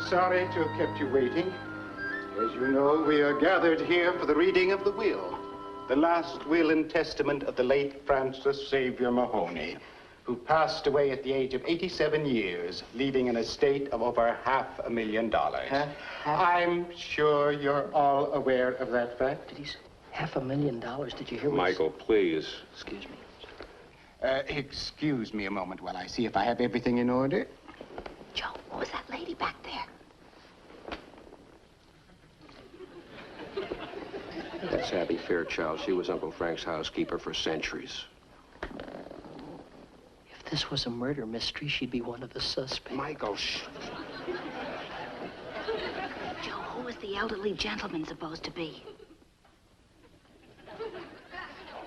sorry to have kept you waiting. As you know, we are gathered here for the reading of the will. The last will and testament of the late Francis Xavier Mahoney, who passed away at the age of 87 years, leaving an estate of over $500,000. I'm sure you're all aware of that fact. Did he say $500,000? Did you hear me? Michael, please. Excuse me. Excuse me a moment while I see if I have everything in order. Joe, what was that lady back there? That's Abby Fairchild. She was Uncle Frank's housekeeper for centuries. If this was a murder mystery, she'd be one of the suspects. Michael, shh. Joe, who was the elderly gentleman supposed to be?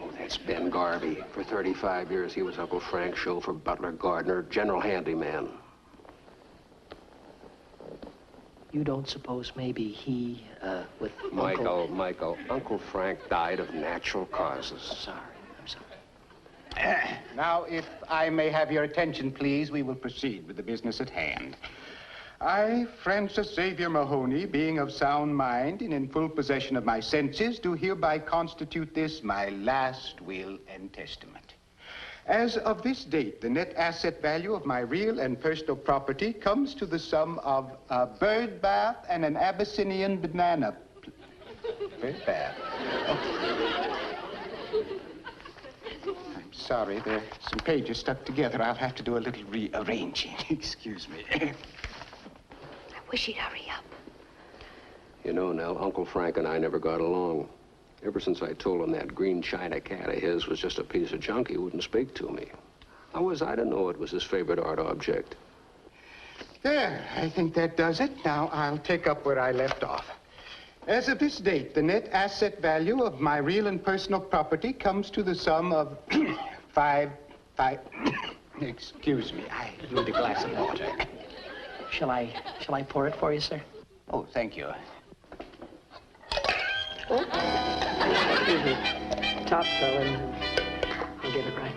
Oh, that's Ben Garvey. For 35 years, he was Uncle Frank's chauffeur, butler, gardener, general handyman. You don't suppose maybe he, with Michael, Uncle Frank died of natural causes. I'm sorry. Now, if I may have your attention, please, we will proceed with the business at hand. I, Francis Xavier Mahoney, being of sound mind and in full possession of my senses, do hereby constitute this my last will and testament. As of this date, the net asset value of my real and personal property comes to the sum of a bird bath and an Abyssinian banana. Bird bath. Oh. I'm sorry, there are some pages stuck together. I'll have to do a little rearranging. Excuse me. I wish he'd hurry up. You know, Nell, Uncle Frank and I never got along. Ever since I told him that green china cat of his was just a piece of junk, he wouldn't speak to me. How was I to know it was his favorite art object? There, I think that does it. Now, I'll take up where I left off. As of this date, the net asset value of my real and personal property comes to the sum of excuse me, I need a glass of water. Shall I pour it for you, sir? Oh, thank you. Excuse me. Top fell in. I'll get it right.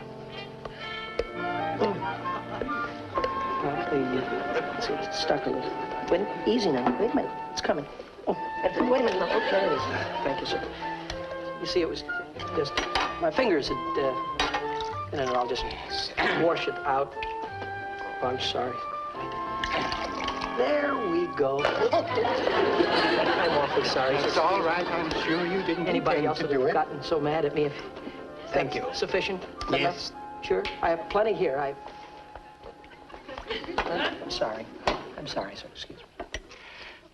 It's stuck a little. Wait, easy now. Wait a minute. It's coming. Oh, wait a minute. No, there it is. Thank you, sir. You see, it was just my fingers had, and then I'll just wash it out. Oh, I'm sorry. There we go. I'm awfully sorry. It's all right. I'm sure you didn't Anybody else intend would to do have it. gotten so mad at me if... Thank you. Sufficient? Yes. Enough? Sure? I have plenty here. I'm sorry. I'm sorry, sir. Excuse me.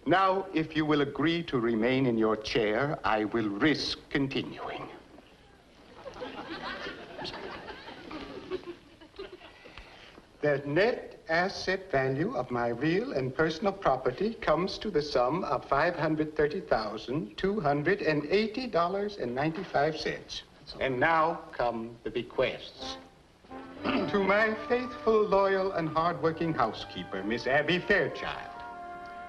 Now, if you will agree to remain in your chair, I will risk continuing. The net asset value of my real and personal property comes to the sum of $530,280.95. And now come the bequests. To my faithful, loyal, and hardworking housekeeper, Miss Abby Fairchild,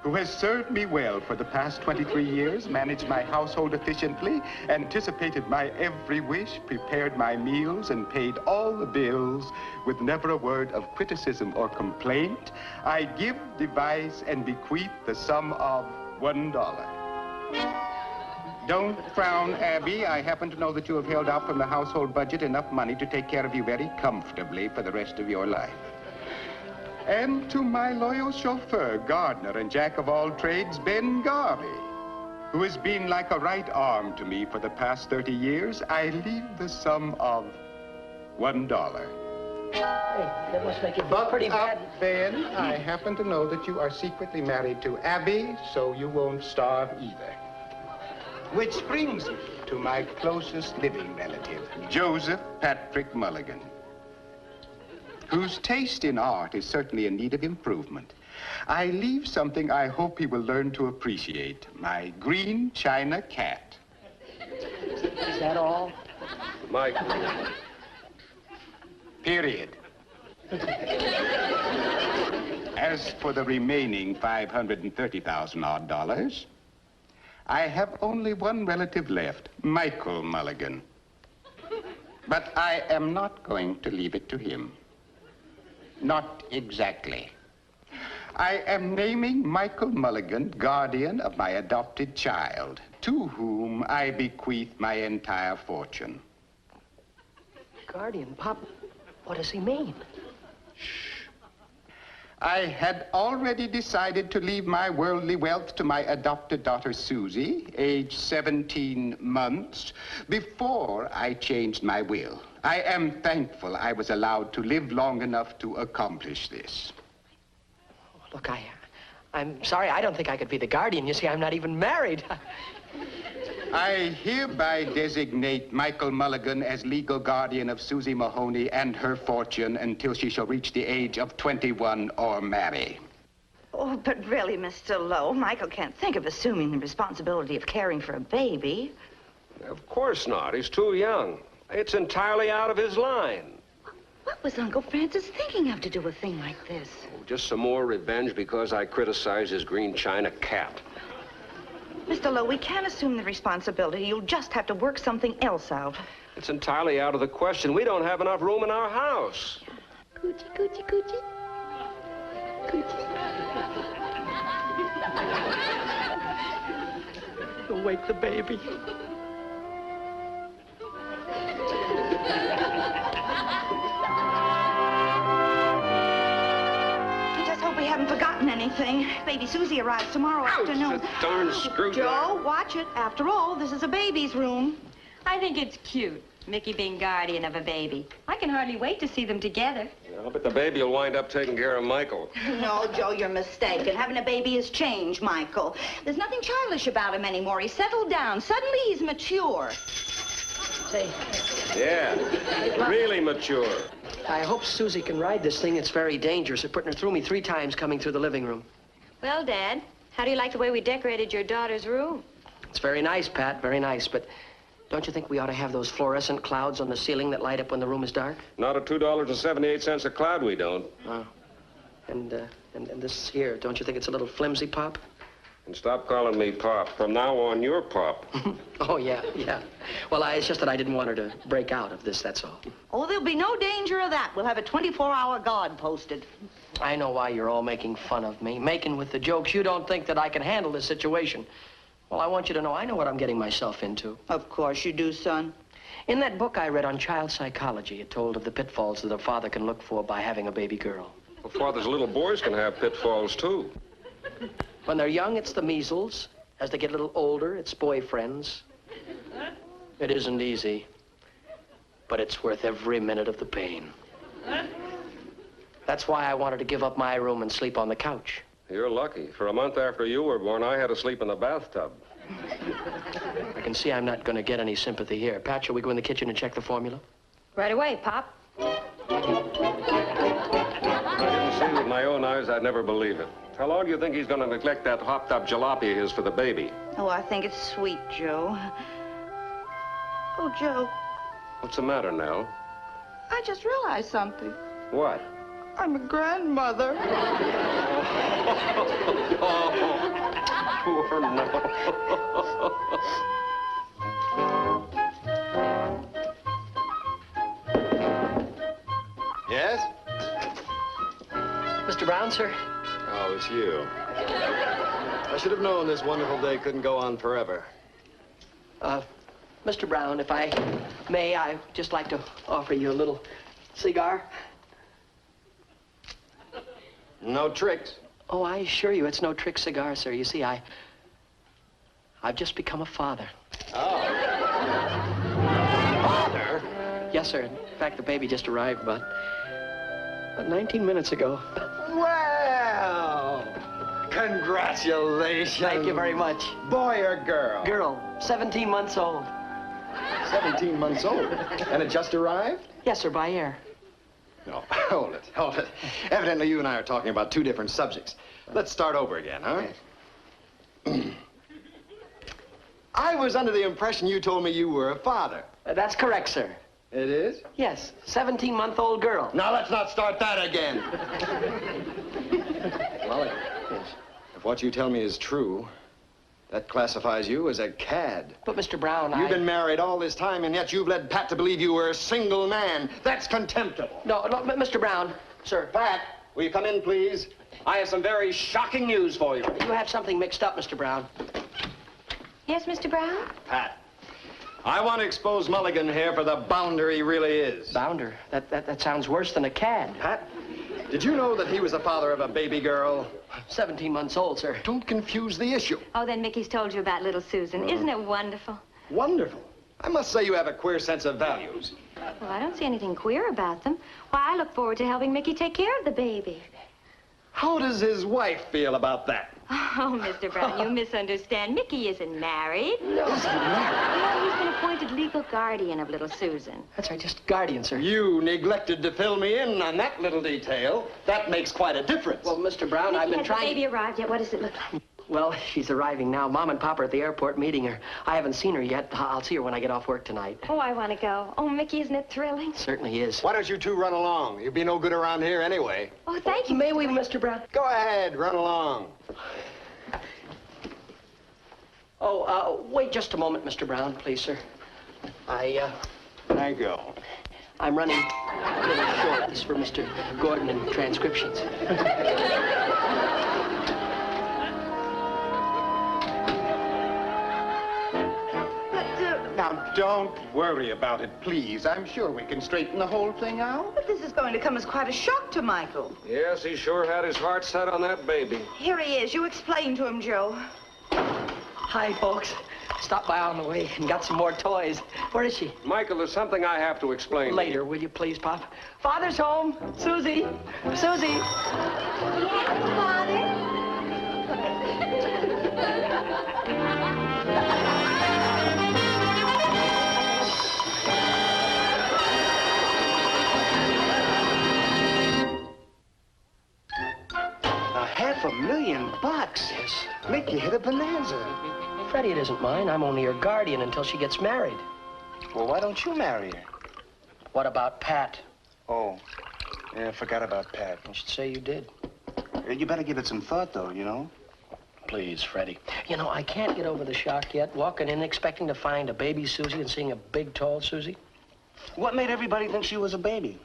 who has served me well for the past 23 years, managed my household efficiently, anticipated my every wish, prepared my meals, and paid all the bills with never a word of criticism or complaint, I give, devise, and bequeath the sum of $1. Don't frown, Abby. I happen to know that you have held out from the household budget enough money to take care of you very comfortably for the rest of your life. And to my loyal chauffeur, gardener, and jack of all trades, Ben Garvey, who has been like a right arm to me for the past 30 years, I leave the sum of $1. Hey, that must make it pretty bad. Ben, I happen to know that you are secretly married to Abby, so you won't starve either. Which brings me to my closest living relative, Joseph Patrick Mulligan, whose taste in art is certainly in need of improvement. I leave something I hope he will learn to appreciate, my green china cat. Is that all? Mike. Period. As for the remaining $530,000 odd, I have only one relative left, Michael Mulligan. But I am not going to leave it to him. Not exactly. I am naming Michael Mulligan guardian of my adopted child, to whom I bequeath my entire fortune. Guardian, Pop, what does he mean? I had already decided to leave my worldly wealth to my adopted daughter, Susie, age 17 months, before I changed my will. I am thankful I was allowed to live long enough to accomplish this. Look, I'm sorry, I don't think I could be the guardian. You see, I'm not even married. I hereby designate Michael Mulligan as legal guardian of Susie Mahoney and her fortune until she shall reach the age of 21 or marry. Oh, but really, Mr. Lowe, Michael can't think of assuming the responsibility of caring for a baby. Of course not. He's too young. It's entirely out of his line. What was Uncle Francis thinking of to do a thing like this? Oh, just some more revenge because I criticized his green china cat. Mr. Lowe, we can't assume the responsibility. You'll just have to work something else out. It's entirely out of the question. We don't have enough room in our house. Coochie, coochie, coochie. Coochie. You'll wake the baby. We haven't forgotten anything. Baby Susie arrives tomorrow afternoon. The darn screwdriver. Joe, watch it. After all, this is a baby's room. I think it's cute, Mickey being guardian of a baby. I can hardly wait to see them together. Yeah, but the baby will wind up taking care of Michael. No, Joe, you're mistaken. Having a baby has changed Michael. There's nothing childish about him anymore. He's settled down. Suddenly he's mature. Say, Yeah, really mature. I hope Susie can ride this thing. It's very dangerous. They're putting her through me 3 times coming through the living room. Well, Dad, how do you like the way we decorated your daughter's room? It's very nice, Pat, very nice, but don't you think we ought to have those fluorescent clouds on the ceiling that light up when the room is dark? Not at $2.78 a cloud, we don't. Oh. And this here, don't you think it's a little flimsy, Pop? And stop calling me Pop. From now on, you're Pop. Oh, yeah. Well, it's just that I didn't want her to break out of this, that's all. Oh, there'll be no danger of that. We'll have a 24-hour guard posted. I know why you're all making fun of me, making with the jokes. You don't think that I can handle this situation. Well, I want you to know I know what I'm getting myself into. Of course you do, son. In that book I read on child psychology, it told of the pitfalls that a father can look for by having a baby girl. Well, fathers, little boys can have pitfalls, too. When they're young, it's the measles. As they get a little older, it's boyfriends. It isn't easy, but it's worth every minute of the pain. That's why I wanted to give up my room and sleep on the couch. You're lucky. For a month after you were born, I had to sleep in the bathtub. I can see I'm not going to get any sympathy here. Pat, shall we go in the kitchen and check the formula? Right away, Pop. If I didn't see it with my own eyes, I'd never believe it. How long do you think he's going to neglect that hopped-up jalopy of his for the baby? Oh, I think it's sweet, Joe. Oh, Joe, What's the matter, Nell? I just realized something. What? I'm a grandmother. Oh, poor Nell. Yes? Mr. Brown, sir? Oh, it's you. I should have known this wonderful day couldn't go on forever. Mr. Brown, if I may, I'd just like to offer you a little cigar. No tricks. Oh, I assure you, it's no trick cigar, sir. You see, I've just become a father. Oh. Father? Yes, sir. In fact, the baby just arrived about 19 minutes ago. Well, congratulations. Thank you very much. Boy or girl? Girl, 17 months old. 17 months old. And it just arrived? Yes, sir, by air. No, hold it. Evidently, you and I are talking about 2 different subjects. Let's start over again, huh? I was under the impression you told me you were a father. That's correct, sir. It is? Yes, 17-month-old girl. Now, let's not start that again. Molly, if what you tell me is true, that classifies you as a cad. But, Mr. Brown, You've been married all this time, and yet you've led Pat to believe you were a single man. That's contemptible. No, Mr. Brown, sir. Pat, will you come in, please? I have some very shocking news for you. You have something mixed up, Mr. Brown. Yes, Mr. Brown? Pat, I want to expose Mulligan here for the bounder he really is. Bounder? That sounds worse than a cad. Pat, did you know that he was the father of a baby girl? 17 months old, sir. Don't confuse the issue. Oh, then Mickey's told you about little Susan. Isn't it wonderful? Wonderful. I must say you have a queer sense of values. Well, I don't see anything queer about them. Why, I look forward to helping Mickey take care of the baby. How does his wife feel about that? Oh, Mr. Brown, you misunderstand. Mickey isn't married. No, he's not married. No, he's been appointed legal guardian of little Susan. That's right, just guardian, sir. You neglected to fill me in on that little detail. That makes quite a difference. Well, Mr. Brown, I've been Has trying... the baby arrived yet? What does it look like? Well, she's arriving now. Mom and Papa are at the airport meeting her. I haven't seen her yet. I'll see her when I get off work tonight. Oh, I want to go. Oh, Mickey, isn't it thrilling? Certainly is. Why don't you two run along? You'd be no good around here anyway. Oh, thank you. May we, Mr. Brown? Go ahead, run along. Oh, wait just a moment, Mr. Brown, please, sir. Thank you. I'm running a little short. This is for Mr. Gordon in transcriptions. Now, don't worry about it, please. I'm sure we can straighten the whole thing out. But this is going to come as quite a shock to Michael. Yes, he sure had his heart set on that baby. Here he is. You explain to him, Joe. Hi, folks. Stopped by on the way and got some more toys. Where is she? Michael, there's something I have to explain. to you. Later, will you please, Pop? Father's home. Susie. Susie. Yes, Father? $500,000. Yes. Mickey hit a bonanza. Freddie, it isn't mine. I'm only her guardian until she gets married. Well, why don't you marry her? What about Pat? Oh, yeah, I forgot about Pat. You should say you did. You better give it some thought, though, you know. Please, Freddie. You know, I can't get over the shock yet, walking in expecting to find a baby Susie and seeing a big, tall Susie. What made everybody think she was a baby?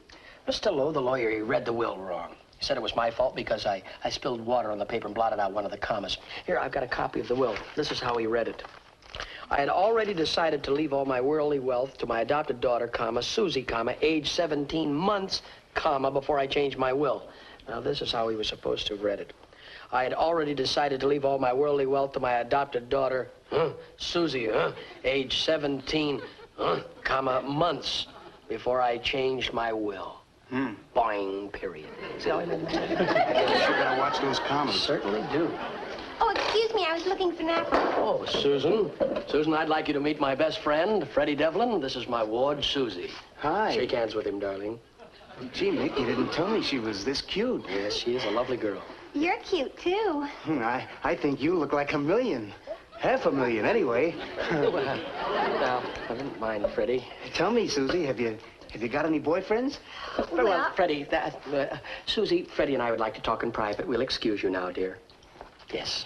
Mr. Lowe, the lawyer, he read the will wrong. He said it was my fault because I spilled water on the paper and blotted out one of the commas. Here, I've got a copy of the will. This is how he read it. I had already decided to leave all my worldly wealth to my adopted daughter, comma, Susie, comma, age 17 months, comma, before I changed my will. Now, this is how he was supposed to have read it. I had already decided to leave all my worldly wealth to my adopted daughter, Susie, age 17, comma, months, before I changed my will. Boing, period. See how I read it? You sure gotta watch those comments. Certainly do. Oh, excuse me. I was looking for Napa. Oh, Susan. Susan, I'd like you to meet my best friend, Freddie Devlin. This is my ward, Susie. Hi. Shake hands with him, darling. Gee, Mickey didn't tell me she was this cute. Yes, she is a lovely girl. You're cute, too. I think you look like $1 million. $500,000, anyway. Now, I didn't mind Freddie. Tell me, Susie, have you got any boyfriends? Very well, Freddie, Susie, Freddie and I would like to talk in private. We'll excuse you now, dear. Yes.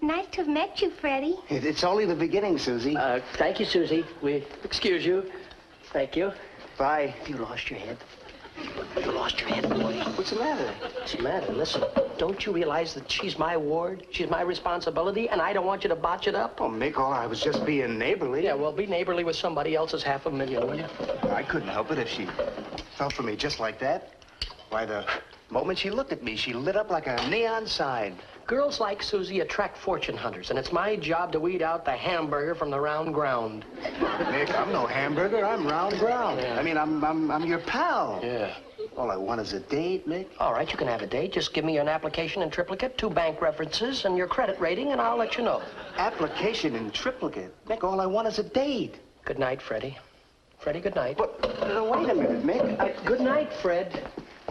Nice to have met you, Freddie. It's only the beginning, Susie. Thank you, Susie. We excuse you. Thank you. Bye. You lost your head. You lost your head, boy. What's the matter? What's the matter? Listen, don't you realize that she's my ward? She's my responsibility, and I don't want you to botch it up? Oh, Mick, I was just being neighborly. Yeah, well, be neighborly with somebody else's $500,000, will you? I couldn't help it if she felt for me just like that. Why, the moment she looked at me, she lit up like a neon sign. Girls like Susie attract fortune hunters, and it's my job to weed out the hamburger from the round ground. Mick, I'm no hamburger. I'm round ground. Yeah. I mean, I'm your pal. Yeah. All I want is a date, Mick. All right, you can have a date. Just give me an application in triplicate, 2 bank references, and your credit rating, and I'll let you know. Application in triplicate? Mick, all I want is a date. Good night, Freddie. Freddie, good night. But, wait a minute, Mick. Good night, Fred.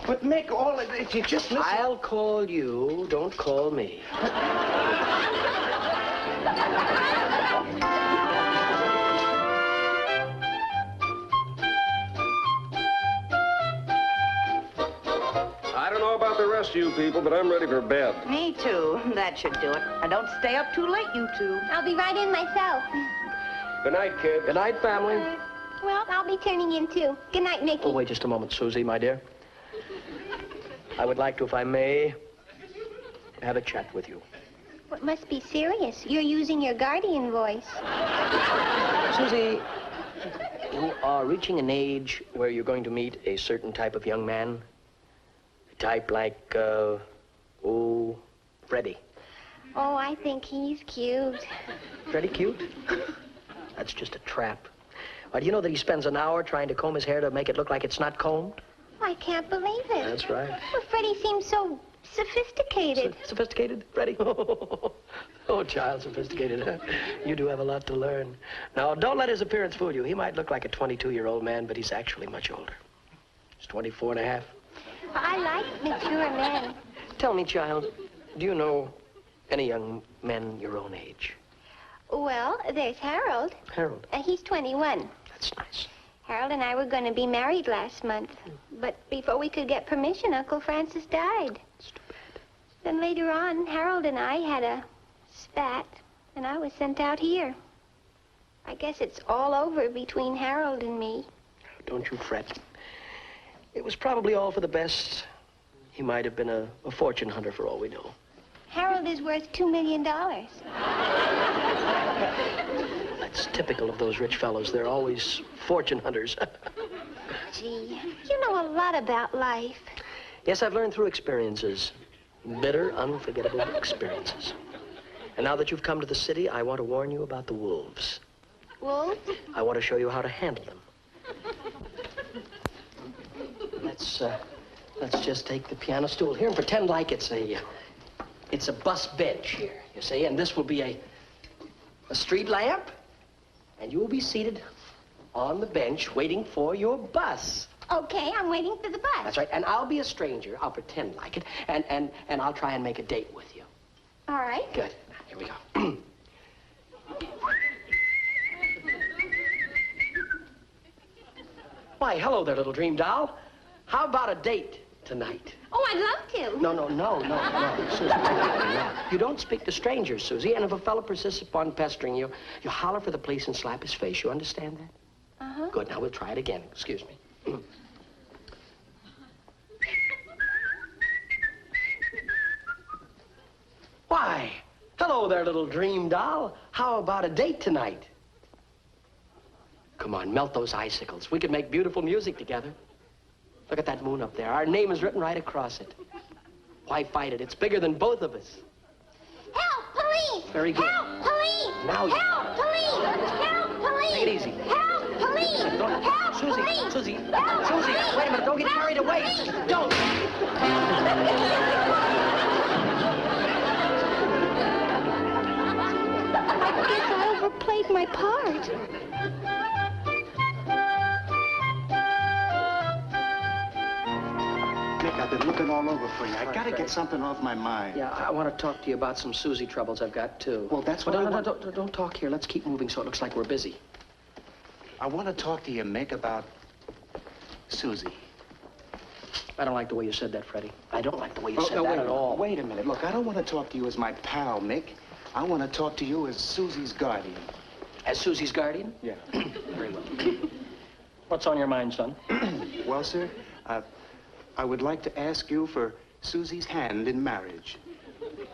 But, Mick, if you just listen... I'll call you. Don't call me. I don't know about the rest of you people, but I'm ready for bed. Me too. That should do it. And don't stay up too late, you two. I'll be right in myself. Good night, kid. Good night, family. Well, I'll be turning in, too. Good night, Mickey. Oh, wait just a moment, Susie, my dear. I would like to, if I may, have a chat with you. Well, it must be serious. You're using your guardian voice. Susie, you are reaching an age where you're going to meet a certain type of young man. A type like, Freddie. Oh, I think he's cute. Freddie cute? That's just a trap. Do you know that he spends an hour trying to comb his hair to make it look like it's not combed? I can't believe it. That's right. Well, Freddie seems so sophisticated. Sophisticated, Freddie? Oh, child, sophisticated, huh? You do have a lot to learn. Now, don't let his appearance fool you. He might look like a 22-year-old man, but he's actually much older. He's 24 and a half. Well, I like mature men. Tell me, child, do you know any young men your own age? Well, there's Harold. Harold? He's 21. That's nice. Harold and I were going to be married last month. But before we could get permission, Uncle Francis died. It's too bad. Then later on, Harold and I had a spat, and I was sent out here. I guess it's all over between Harold and me. Don't you fret. It was probably all for the best. He might have been a fortune hunter for all we know. Harold is worth $2 million. That's typical of those rich fellows. They're always fortune hunters. Gee, you know a lot about life. Yes, I've learned through experiences. Bitter, unforgettable experiences. And now that you've come to the city, I want to warn you about the wolves. Wolves? I want to show you how to handle them. Let's just take the piano stool here and pretend like it's a bus bench here, you see, and this will be a street lamp, and you will be seated on the bench waiting for your bus. Okay, I'm waiting for the bus. That's right, and I'll be a stranger. I'll pretend like it, and I'll try and make a date with you. All right. Good. Here we go. Why, hello there, little dream doll. How about a date tonight? Oh, I'd love to. No, Susie. No. You don't speak to strangers, Susie, and if a fella persists upon pestering you, you holler for the police and slap his face. You understand that? Uh-huh. Good, now we'll try it again. Excuse me. Why, hello there, little dream doll. How about a date tonight? Come on, melt those icicles. We could make beautiful music together. Look at that moon up there. Our name is written right across it. Why fight it? It's bigger than both of us. Help, police! Very good. Help, police! Now you... Help, police! Help, police! Take it easy. Help, police! Don't... Help, Susie, police! Susie, Help, Susie, police! wait a minute. Don't get Help, carried away. police! Don't. I guess I overplayed my part. Nick, I've been looking all over for you. I gotta Fred. get something off my mind. Yeah, I want to talk to you about some Susie troubles I've got, too. Well, that's what no, I want. Don't talk here. Let's keep moving so it looks like we're busy. I want to talk to you, Mick, about Susie. I don't like the way you said that, Freddie. I don't like the way you said no, that wait, at all. Wait a minute. Look, I don't want to talk to you as my pal, Mick. I want to talk to you as Susie's guardian. As Susie's guardian? Yeah. Very well. What's on your mind, son? Well, sir, I would like to ask you for Susie's hand in marriage.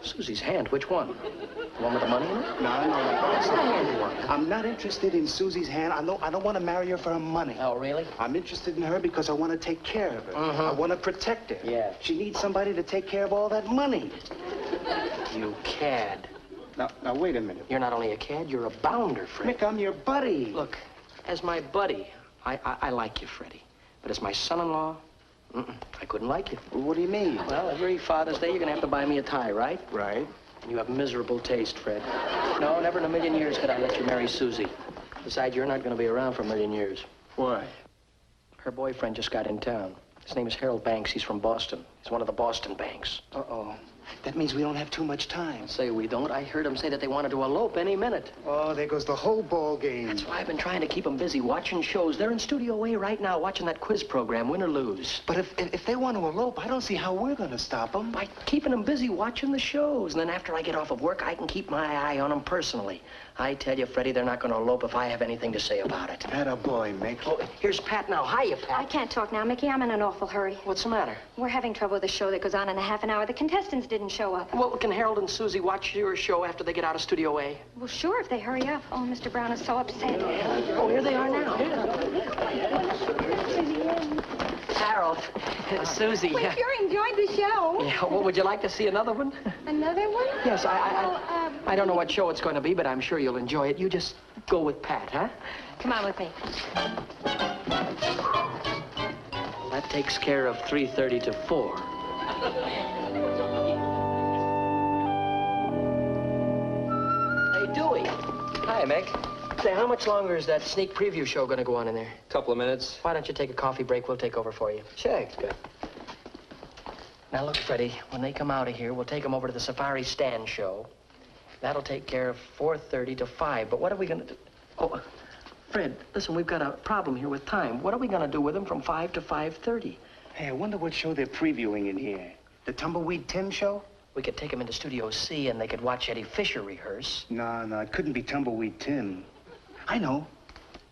Susie's hand? Which one? The one with the money in it? No. What's the hand you want? I'm not interested in Susie's hand. I don't want to marry her for her money. Oh, really? I'm interested in her because I want to take care of her. I want to protect her. Yeah. She needs somebody to take care of all that money. You cad. Now, wait a minute. You're not only a cad, you're a bounder, Freddie. Mick, I'm your buddy. Look, as my buddy, I like you, Freddie. But as my son-in-law, I couldn't like you. Well, what do you mean? Well, every Father's Day, you're going to have to buy me a tie, right? Right. And you have miserable taste, Fred. No, never in a million years could I let you marry Susie. Besides, you're not going to be around for a million years. Why? Her boyfriend just got in town. His name is Harold Banks. He's from Boston. He's one of the Boston Banks. Uh-oh. That means we don't have too much time. Say we don't. I heard him say that they wanted to elope any minute. Oh, there goes the whole ball game. That's why I've been trying to keep them busy watching shows. They're in Studio A right now watching that quiz program, Win or Lose. But if they want to elope, I don't see how we're going to stop them. By keeping them busy watching the shows. And then after I get off of work, I can keep my eye on them personally. I tell you, Freddie, they're not going to elope if I have anything to say about it. Atta boy, Mick. Oh, here's Pat now. Hiya, Pat. I can't talk now, Mickey. I'm in an awful hurry. What's the matter? We're having trouble with a show that goes on in a half an hour. The contestants didn't show up. Well, can Harold and Susie watch your show after they get out of Studio A? Well, sure, if they hurry up. Oh, Mr. Brown is so upset. Oh, here they are now. Harold, Susie. We sure enjoyed the show. Yeah, well, would you like to see another one? Another one? Yes, I don't know what show it's going to be, but I'm sure you'll enjoy it. You just go with Pat, huh? Come on with me. That takes care of 3:30 to 4. Hey, Dewey. Hi, Mick. Say, how much longer is that sneak preview show going to go on in there? Couple of minutes. Why don't you take a coffee break? We'll take over for you. Sure. Good. Now, look, Freddie, when they come out of here, we'll take them over to the Safari Stand show. That'll take care of 4:30 to 5. But what are we going to do? Oh, Fred, listen, we've got a problem here with time. What are we going to do with them from 5 to 5:30? Hey, I wonder what show they're previewing in here. The Tumbleweed Tim show? We could take them into Studio C and they could watch Eddie Fisher rehearse. No, it couldn't be Tumbleweed Tim. I know.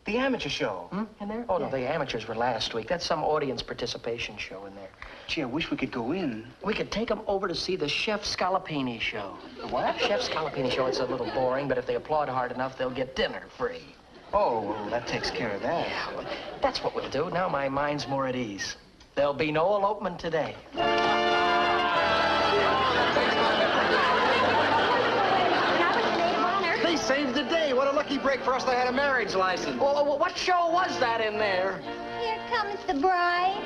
The amateur show. In there? Oh, no, the amateurs were last week. That's some audience participation show in there. Gee, I wish we could go in. We could take them over to see the Chef Scalapini show. The what? Chef Scalapini show, it's a little boring, but if they applaud hard enough, they'll get dinner free. Oh, well, that takes care of that. Yeah, well, that's what we'll do. Now my mind's more at ease. There'll be no elopement today. They saved the day. What a lucky break for us they had a marriage license. Well, what show was that in there? Here comes the bride.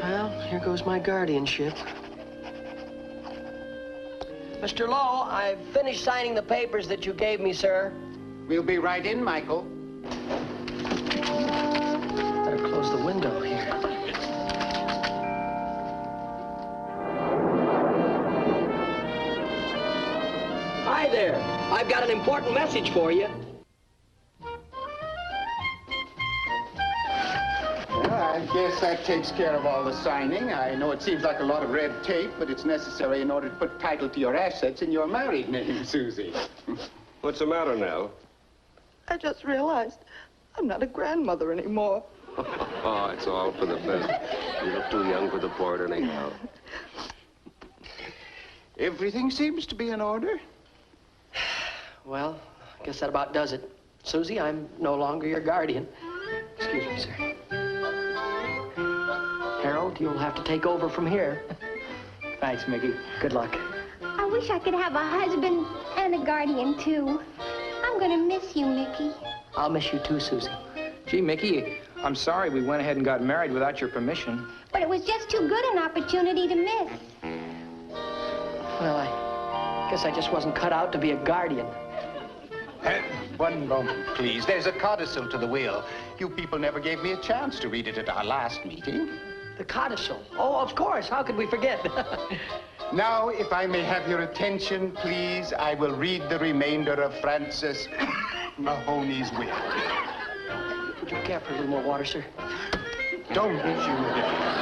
Well, here goes my guardianship. Mr. Lowe, I've finished signing the papers that you gave me, sir. We'll be right in, Michael. Better close the window here. Hi there. I've got an important message for you. Well, I guess that takes care of all the signing. I know it seems like a lot of red tape, but it's necessary in order to put title to your assets in your married name, Susie. What's the matter, Nell? I just realized I'm not a grandmother anymore. Oh, it's all for the best. You look too young for the part anyhow. Everything seems to be in order. Well, I guess that about does it. Susie, I'm no longer your guardian. Excuse me, sir. Harold, you'll have to take over from here. Thanks, Mickey. Good luck. I wish I could have a husband and a guardian, too. I'm gonna miss you, Mickey. I'll miss you too, Susie. Gee, Mickey, I'm sorry we went ahead and got married without your permission. But it was just too good an opportunity to miss. Well, I guess I just wasn't cut out to be a guardian. One moment, please. There's a codicil to the will. You people never gave me a chance to read it at our last meeting. The codicil. Oh, of course. How could we forget? Now, if I may have your attention, please, I will read the remainder of Francis Mahoney's will. Would you care for a little more water, sir? Don't you dare.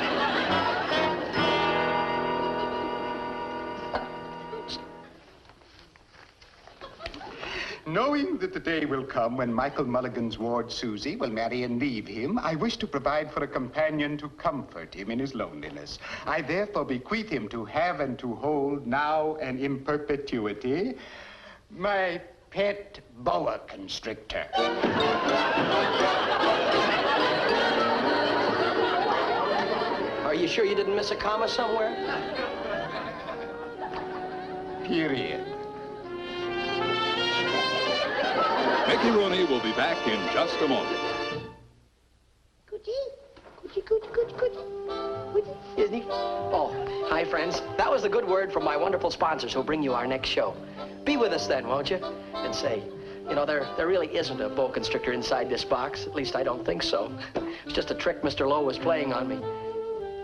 Knowing that the day will come when Michael Mulligan's ward, Susie, will marry and leave him, I wish to provide for a companion to comfort him in his loneliness. I therefore bequeath him to have and to hold now and in perpetuity my pet boa constrictor. Are you sure you didn't miss a comma somewhere? Period. Mickey Rooney will be back in just a moment. Isn't he? Oh, hi, friends. That was the good word from my wonderful sponsors who'll bring you our next show. Be with us then, won't you? And say, you know, there really isn't a boa constrictor inside this box. At least I don't think so. It's just a trick Mr. Lowe was playing on me.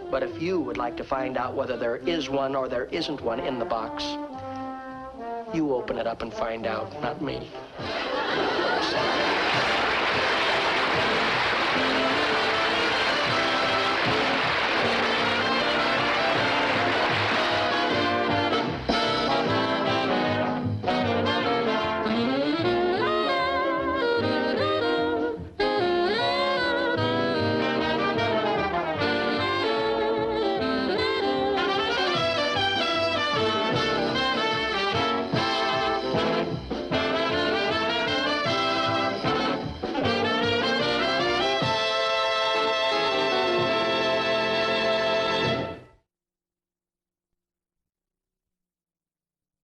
But if you would like to find out whether there is one or there isn't one in the box, you open it up and find out, not me.